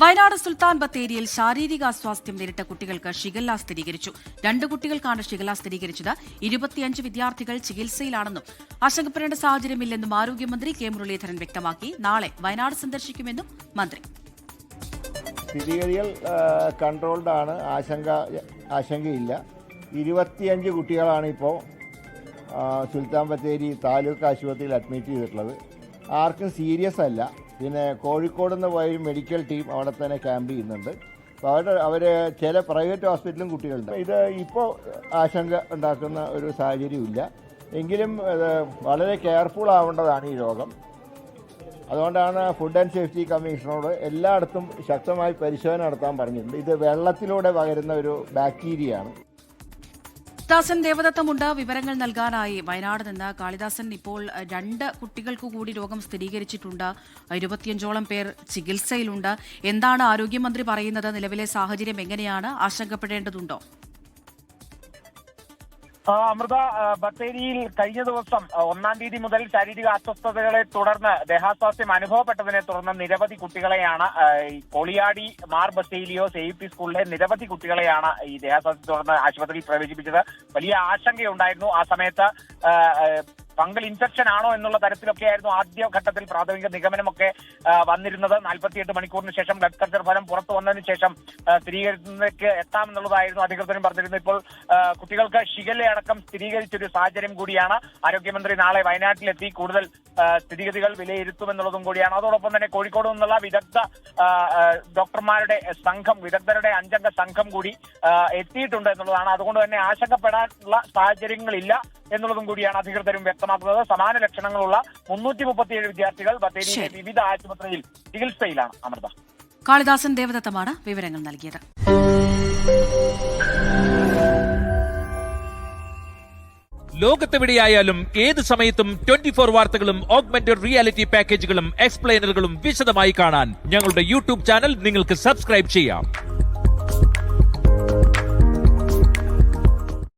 വയനാട് സുൽത്താൻ ബത്തേരിയിൽ ശാരീരിക അസ്വാസ്ഥ്യം നേരിട്ട കുട്ടികൾക്ക് ഷിഗല്ല സ്ഥിരീകരിച്ചു. 2 കുട്ടികൾക്കാണ് ഷിഗല്ല സ്ഥിരീകരിച്ചത്. 25 വിദ്യാർത്ഥികൾ ചികിത്സയിലാണെന്നും ആശങ്കപ്പെടേണ്ട സാഹചര്യമില്ലെന്നും ആരോഗ്യമന്ത്രി കെ മുരളീധരൻ വ്യക്തമാക്കി. നാളെ വയനാട് സന്ദർശിക്കുമെന്നും മന്ത്രി. സ്ഥിതിഗതികൾ കൺട്രോൾഡ് ആണ്, ആശങ്കയില്ല. 25 കുട്ടികളാണ് ഇപ്പോൾ സുൽത്താൻ ബത്തേരി താലൂക്ക് ആശുപത്രിയിൽ അഡ്മിറ്റ് ചെയ്തിട്ടുള്ളത്. ആർക്കും സീരിയസ് അല്ല. പിന്നെ കോഴിക്കോട് നിന്ന് പോയ ഒരു മെഡിക്കൽ ടീം അവിടെ തന്നെ ക്യാമ്പ് ചെയ്യുന്നുണ്ട്. അപ്പോൾ അവർ ചില പ്രൈവറ്റ് ഹോസ്പിറ്റലും കുട്ടികളുണ്ട്. ഇത് ഇപ്പോൾ ആശങ്ക ഉണ്ടാക്കുന്ന ഒരു സാഹചര്യമില്ല. എങ്കിലും വളരെ കെയർഫുൾ ആവേണ്ടതാണ് ഈ രോഗം. അതുകൊണ്ടാണ് ഫുഡ് ആൻഡ് സേഫ്റ്റി കമ്മീഷണറോട് എല്ലായിടത്തും ശക്തമായി പരിശോധന നടത്താൻ പറഞ്ഞിട്ടുണ്ട്. ഇത് വെള്ളത്തിലൂടെ പകരുന്ന ഒരു ബാക്ടീരിയയാണ്. കാളിദാസൻ ദേവദത്തമുണ്ട് വിവരങ്ങൾ നൽകാനായി. വയനാട് നിന്ന് കാളിദാസൻ, ഇപ്പോൾ 2 കുട്ടികൾക്ക് കൂടി രോഗം സ്ഥിരീകരിച്ചിട്ടുണ്ട്. 25ഓളം പേർ ചികിത്സയിലുണ്ട്. എന്താണ് ആരോഗ്യമന്ത്രി പറയുന്നത്? നിലവിലെ സാഹചര്യം എങ്ങനെയാണ്? ആശങ്കപ്പെടേണ്ടതുണ്ടോ? അമൃത, ബത്തേരിയിൽ കഴിഞ്ഞ ദിവസം 1-ാം തീയതി മുതൽ ശാരീരിക അസ്വസ്ഥതകളെ തുടർന്ന് ദേഹാസ്വാസ്ഥ്യം അനുഭവപ്പെട്ടതിനെ തുടർന്ന് നിരവധി കുട്ടികളെയാണ് കോളിയാടി മാർ ബസേലിയോസ് AUP സ്കൂളിലെ നിരവധി കുട്ടികളെയാണ് ഈ ദേഹാസ്വാസ്ഥ്യത്തെ തുടർന്ന് ആശുപത്രിയിൽ പ്രവേശിപ്പിച്ചത്. വലിയ ആശങ്കയുണ്ടായിരുന്നു. ആ സമയത്ത് ഫംഗൽ ഇൻഫെക്ഷൻ ആണോ എന്നുള്ള തരത്തിലൊക്കെയായിരുന്നു ആദ്യഘട്ടത്തിൽ പ്രാഥമിക നിഗമനമൊക്കെ വന്നിരുന്നത്. 48 മണിക്കൂറിന് ശേഷം ബ്ലഡ് കൾച്ചർ ഫലം പുറത്തു വന്നതിന് ശേഷം സ്ഥിരീകരിക്കുന്നതിലേക്ക് എത്താമെന്നുള്ളതായിരുന്നു അധികൃതരും പറഞ്ഞിരുന്നത്. ഇപ്പോൾ കുട്ടികൾക്ക് ഷിഗല്ലയടക്കം സ്ഥിരീകരിച്ചൊരു സാഹചര്യം കൂടിയാണ്. ആരോഗ്യമന്ത്രി നാളെ വയനാട്ടിലെത്തി കൂടുതൽ സ്ഥിതിഗതികൾ വിലയിരുത്തുമെന്നുള്ളതും കൂടിയാണ്. അതോടൊപ്പം തന്നെ കോഴിക്കോട് നിന്നുള്ള ഡോക്ടർമാരുടെ സംഘം, വിദഗ്ധരുടെ 5-അംഗ സംഘം കൂടി എത്തിയിട്ടുണ്ട് എന്നുള്ളതാണ്. അതുകൊണ്ട് തന്നെ ആശങ്കപ്പെടാനുള്ള സാഹചര്യങ്ങളില്ല എന്നുള്ളതും കൂടിയാണ് അധികൃതരും വ്യക്തമാക്കുന്നത്. സമാന ലക്ഷണങ്ങളുള്ള 337 വിദ്യാർത്ഥികൾ ബത്തേരിയിലെ വിവിധ ആശുപത്രിയിൽ ചികിത്സയിലാണ്. അമൃത, കാളിദാസൻ ദേവദത്തമാണ് വിവരങ്ങൾ നൽകിയത്. ലോകത്തെവിടെയായാലും ഏത് സമയത്തും 24 വാർത്തകളും ഓഗ്മെന്റഡ് റിയാലിറ്റി പാക്കേജുകളും എക്സ്പ്ലെയിനറുകളും വിശദമായി കാണാൻ ഞങ്ങളുടെ യൂട്യൂബ് ചാനൽ നിങ്ങൾക്ക് സബ്സ്ക്രൈബ് ചെയ്യാം.